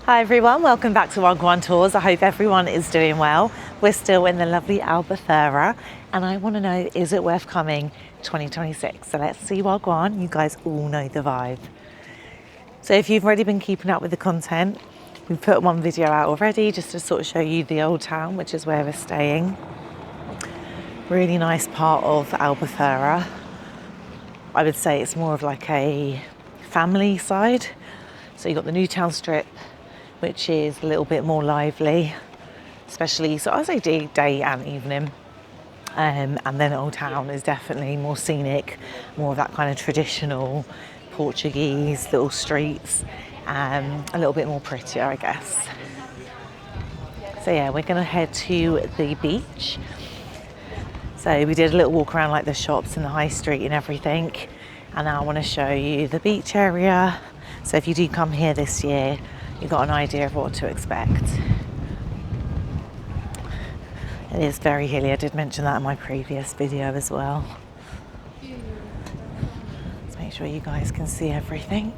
Hi everyone, welcome back to our Grand Tours. I hope everyone is doing well. We're still in the lovely Albufeira and I want to know, is it worth coming 2026? So let's see Wagwan. You guys all know the vibe. So if you've already been keeping up with the content, we've put one video out already just to sort of show you the old town, which is where we're staying. Really nice part of Albufeira. I would say it's more of like a family side. So you've got the new town strip, which is a little bit more lively, especially, so I say day and evening. And then Old Town is definitely more scenic, more of that kind of traditional Portuguese little streets, a little bit more prettier, I guess. So yeah, we're gonna head to the beach. So we did a little walk around like the shops and the high street and everything. And now I wanna show you the beach area. So if you do come here this year, you've got an idea of what to expect. It is very hilly. I did mention that in my previous video as well. Let's make sure you guys can see everything.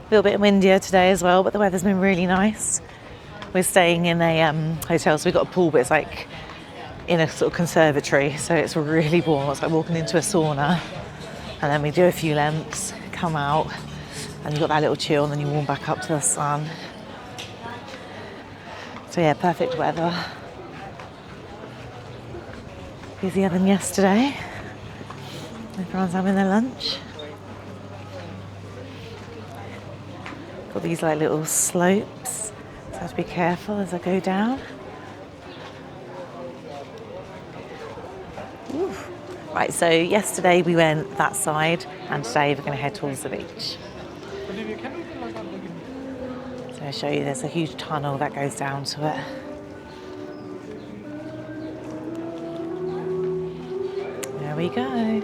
A little bit windier today as well, but the weather's been really nice. We're staying in a hotel, so we've got a pool, but it's like in a sort of conservatory, so it's really warm. It's like walking into a sauna. And then we do a few lengths, come out, and you've got that little chill, and then you warm back up to the sun. So yeah, perfect weather. Busier than yesterday. Everyone's having their lunch. Got these like little slopes, so I have to be careful as I go down. Ooh. Right, so yesterday we went that side and today we're going to head towards the beach. So I'll show you, there's a huge tunnel that goes down to it. There we go.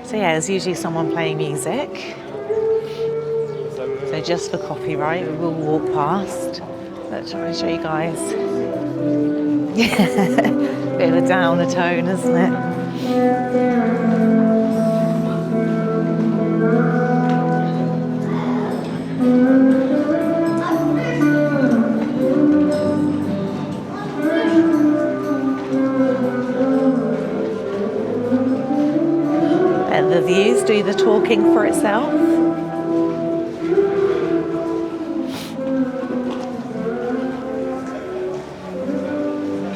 So yeah, there's usually someone playing music. So just for copyright, we will walk past. Let's try and show you guys. Yeah, bit of a downer tone, isn't it? And the views do the talking for itself.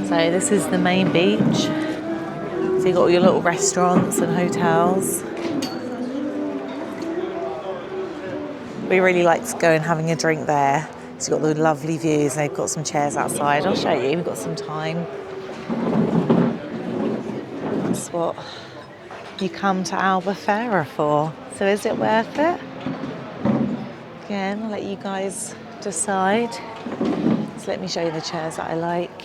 So this is the main beach. So you've got all your little restaurants and hotels. We really like to go and having a drink there. So you've got the lovely views and they've got some chairs outside. I'll show you, we've got some time. That's what you come to Albufeira for. So is it worth it? Again, I'll let you guys decide. So let me show you the chairs that I like.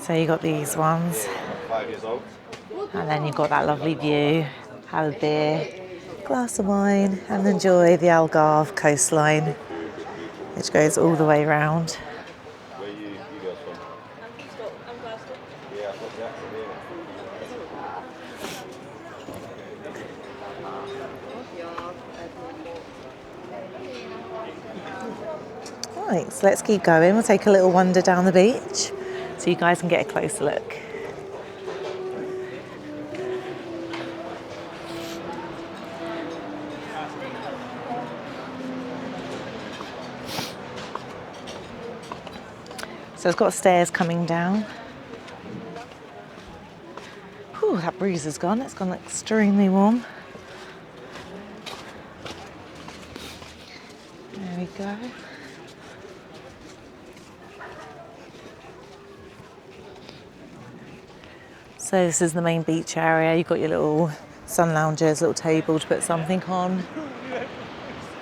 So you got these ones, and then you've got that lovely view, have a beer, glass of wine, and enjoy the Algarve coastline, which goes all the way around. Where you guys from? Right, so let's keep going. We'll take a little wander down the beach so you guys can get a closer look. So it's got stairs coming down. Whew, that breeze is gone. It's gone extremely warm. There we go. So this is the main beach area. You've got your little sun loungers, little table to put something on.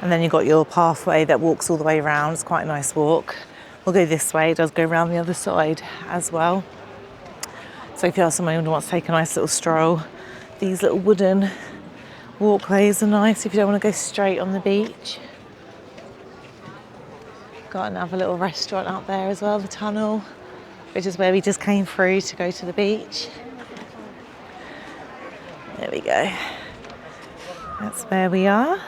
And then you've got your pathway that walks all the way around. It's quite a nice walk. We'll go this way. It does go around the other side as well. So if you are someone who wants to take a nice little stroll, these little wooden walkways are nice if you don't want to go straight on the beach. Got another little restaurant up there as well, the tunnel, which is where we just came through to go to the beach. There we go. That's where we are.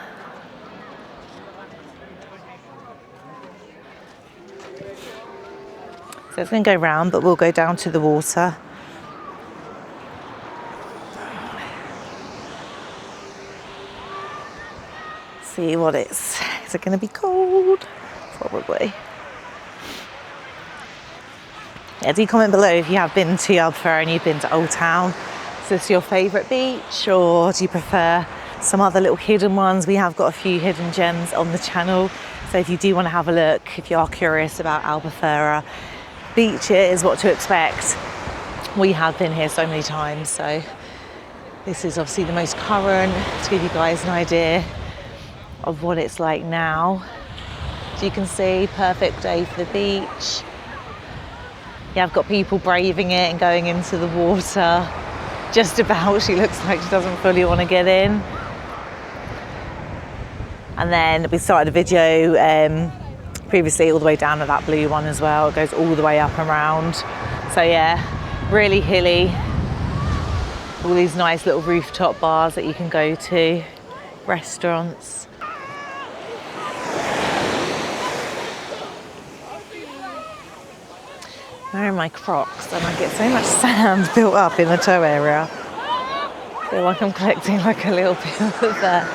So it's going to go round, but we'll go down to the water. See what it's. Is it going to be cold? Probably. Yeah, do comment below if you have been to Albufeira and you've been to Old Town. Is this your favourite beach, or do you prefer some other little hidden ones? We have got a few hidden gems on the channel. So if you do want to have a look, if you are curious about Albufeira beaches, what to expect, we have been here so many times. So this is obviously the most current, to give you guys an idea of what it's like now. As you can see, perfect day for the beach. Yeah, I've got people braving it and going into the water. Just about, she looks like she doesn't fully want to get in. And then we started a video previously all the way down at that blue one as well. It goes all the way up and around. So yeah, really hilly. All these nice little rooftop bars that you can go to, restaurants. Wearing my Crocs and I get so much sand built up in the toe area. I feel like I'm collecting like a little bit of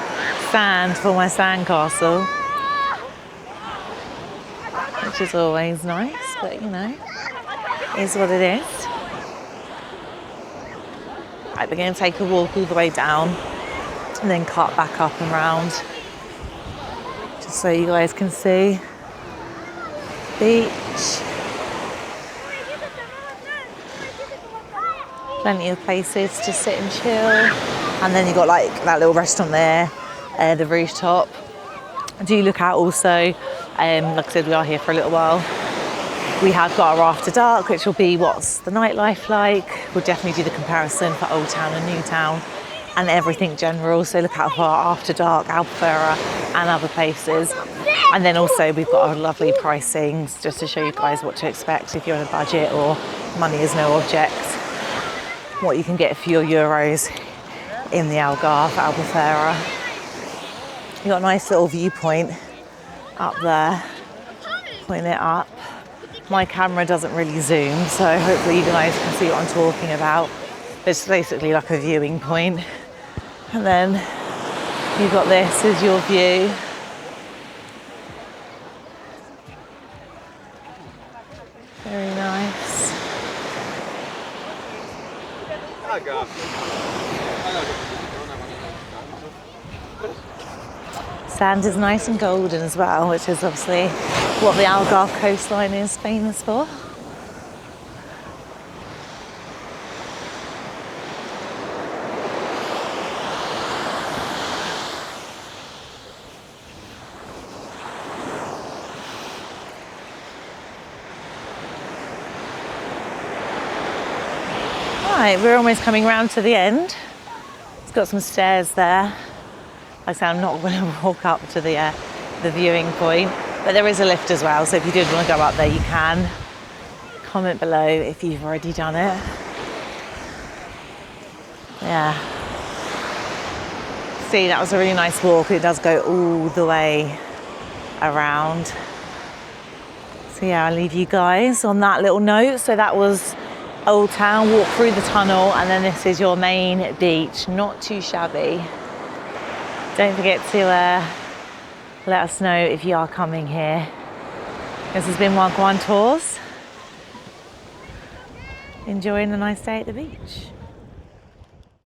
sand for my sandcastle, which is always nice, but you know, is what it is. Right, we're going to take a walk all the way down and then cut back up and round, just so you guys can see beach. Plenty of places to sit and chill. And then you've got like that little restaurant there, the rooftop. Do look out also, like I said, we are here for a little while. We have got our after dark, which will be what's the nightlife like. We'll definitely do the comparison for Old Town and New Town and everything general. So look out for our after dark, Albufeira and other places. And then also we've got our lovely pricings just to show you guys what to expect if you're on a budget or money is no object. What you can get for your euros in the Algarve, Albufeira. You've got a nice little viewpoint up there, putting it up. My camera doesn't really zoom, so hopefully you guys can see what I'm talking about. It's basically like a viewing point. And then you've got this as your view. Very nice. Sand is nice and golden as well, which is obviously what the Algarve coastline is famous for. Right, we're almost coming round to the end. It's got some stairs there. Like I say, I'm not going to walk up to the viewing point, but there is a lift as well, so if you did want to go up there, you can. Comment below if you've already done it. Yeah. See, that was a really nice walk. It does go all the way around. So yeah, I'll leave you guys on that little note. So that was Old Town, walk through the tunnel, and then this is your main beach. Not too shabby. Don't forget to let us know if you are coming here. This has been Wagwan Tours. Enjoying a nice day at the beach.